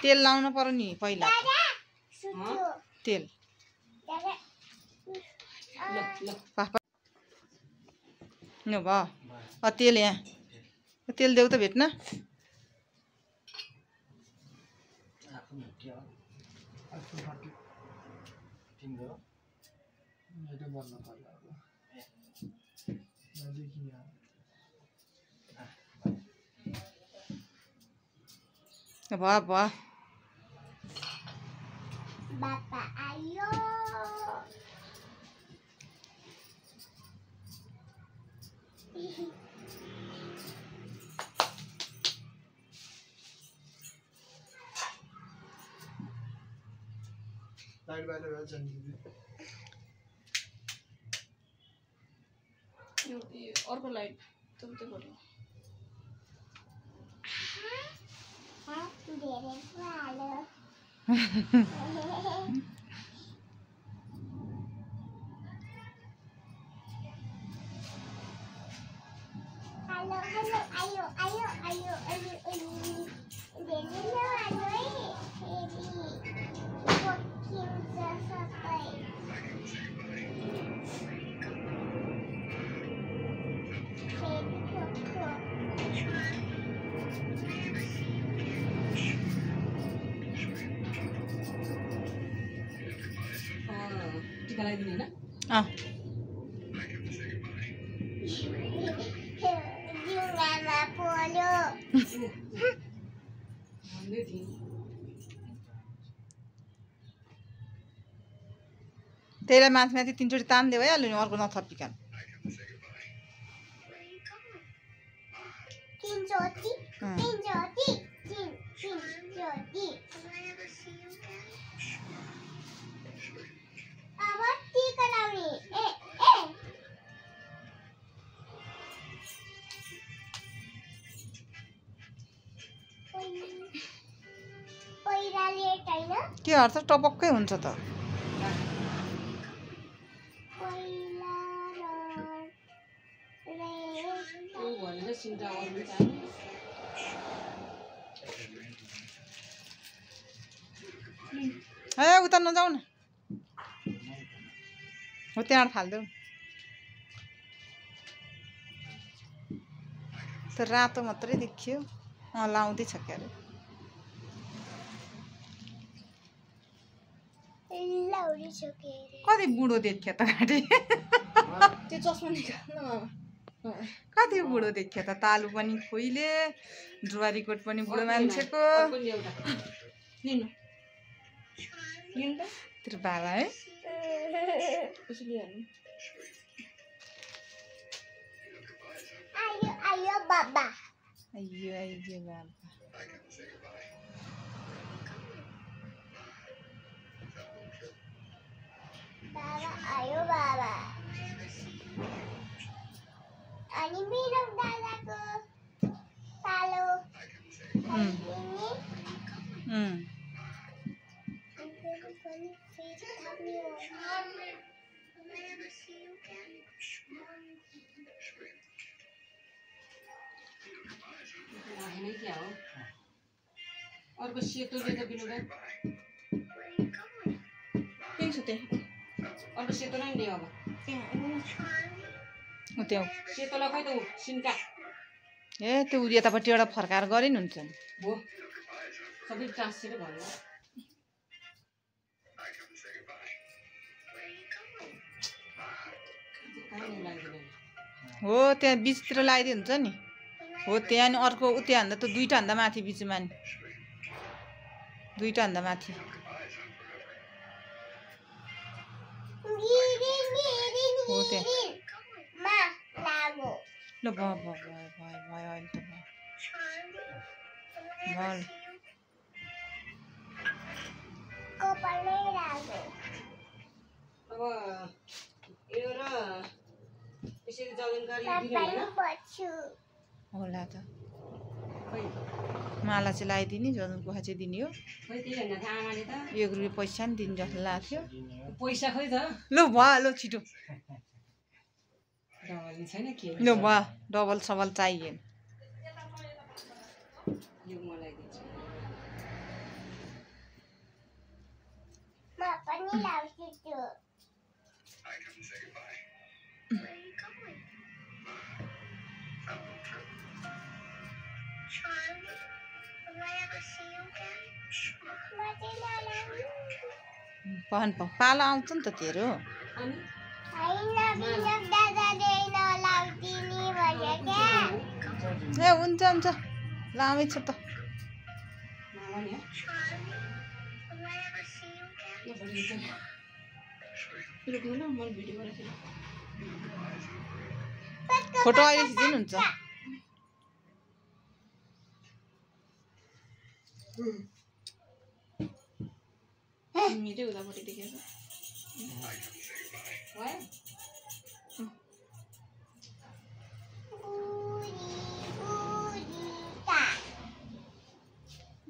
तेल लाउनु पर्यो नि पहिला तेल पापा न भयो तेल यहाँ तेल देऊ त भेट्न भयो भयो Bapak ayo. लाइट बाहिर अर्को लाइट तुमते गर्नु धेरै हाल्यो टिका लगाइदिने हैन जिउमा पोल्यो भन्दै थिएँ त्यसलाई माथि माथि 3 चोटि तान्दै भइहाल्यो नि अर्को नथपिकन 3 चोटि अब टिका लाउने पहिला लेट हैन के अर्थ टपक्कै हुन्छ त भनेर सिन्टा गर्नु चाहनु ए उता नजाऊ न हो त्यहाँ फाल्देऊ त रातो मात्रै देखियो लाउँदैछ के अरे लाउरी सके कति बुढो देखियो त गाडी त्यो चस्मा निकाल्नु कति बुढो देखियो त तालु पनि खोइले जुवारीकोट पनि बुढो मान्छेको लिनु लिनु त तेरो बाबा है कसरी लिहाल्नु आयो आयो बाबा अయ్యో अయ్యో बाबा बाबा आयो बाबा अनि मेरो दादाको कालो राख्नै क्या हो अर्को सेतोले त बिनुदा के छ त्यहाँ अर्को सेतो नै ल्याऊ अब त्यो सेतोलाई खै त सिन्का ए त्यो यतापट्टि एउटा फर्काएर गरे नि हुन्छ नि हो सबै टाँसेर भयो हो त्यहाँ बिचतिर लगाइदिए हुन्छ नि हो त्यहाँ नि अर्को त्यहाँ भन्दा त दुईटा भन्दा माथि बिचमा नि दुईटा भन्दा माथि हो त्यहाँ ल भयो भयो भयो भयो भयो अहिले त भयो अब यो र यसरी जलनकारी होला त माला चाहिँ लगाइदिने जजन कुखा चाहिँ दिने हो खै त्यही होइन त आमाले त 1 रुपियाँ पैसा नि दिनु जस्तो लाग्थ्यो पैसा खै त लु भयो लु छिटो डबल छैन के लु भयो डबल सबल चाहिएन यो मलाई दिन्छ पनि लाउँछु त्यो पहन पालो आउँछ नि त तेरो अनि होइन विनोद दादाले नलाउदिने भन्यो क्या ए हुन्छ लामै छ त माला नि रुक्नु न मैले भिडियो गरेको फोटो अहिले खिचिनुहुन्छ मेरै उतापट्टि देखेर भयो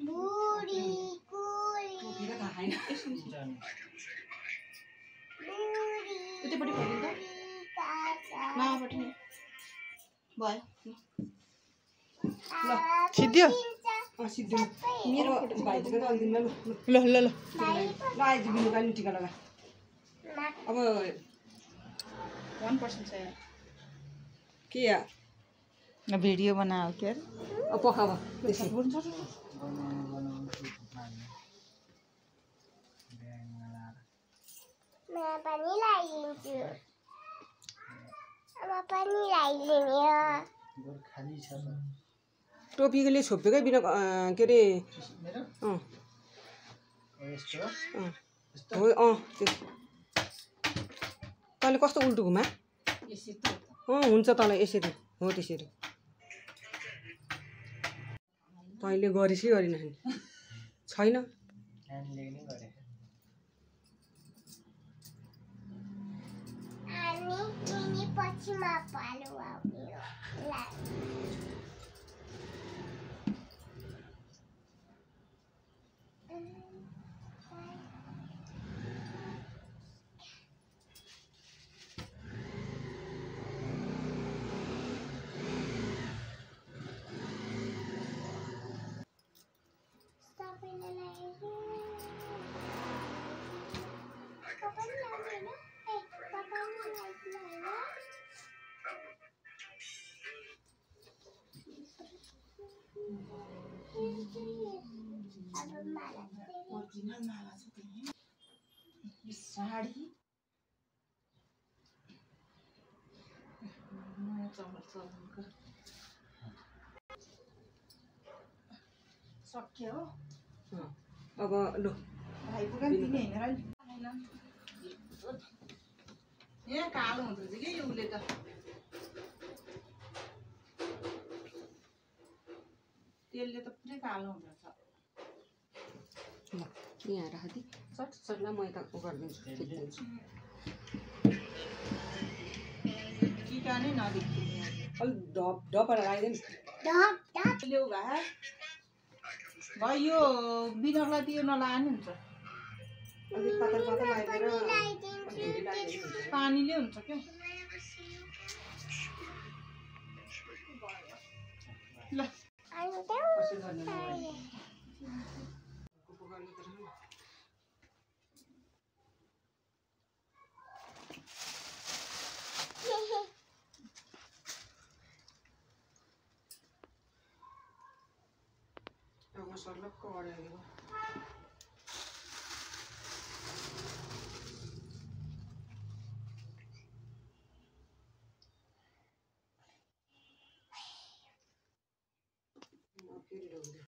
बुढी कुरी टोपी त थाहा छैन बुढी उतापट्टि फर्किनु त मामापट्टि नि भयो ल खिच्दियो सिद्धि मेरो भाइजीको त अलिदिन ल ल ल ल ल आइज बिनु काली टिका लगा अब 1% छ यार के या भिडियो बनाओ के अरे अब पखाब बेसी म पनि लगाइदिन्छु म पनि लगाइदिने हो टोपीले छोपेकै बिना के अरे हो तैँले कस्तो उल्टो घुमा हुन्छ तँलाई यसरी हो त्यसरी तैँले गरिस् कि गरिन छैन अनि तिनी पछिमा पालो आउने हो ओरिजिनल माला छ तिमी साडी चमक सक्यो हो अब लु भाइ पुगन दिने हैन र यहाँ कालो हुन्छ कि यो उसले त तेलले त पुरै कालो हुन्छ ल यहाँ राखिदिए सटलाई म यता गरिदिन्छु खिचिदिन्छु टिका नै नदेख्छु अलिक डपहरू लगाइदिनु ल्याउ भए भाइ यो बिनरलाई दियो नलाने हुन्छ अलिक पातल लगाइदिएर पानीले हुन्छ क्या ल कसरी गर्ने अब सर्लक्क अड्याएको फेरि ढोग्यो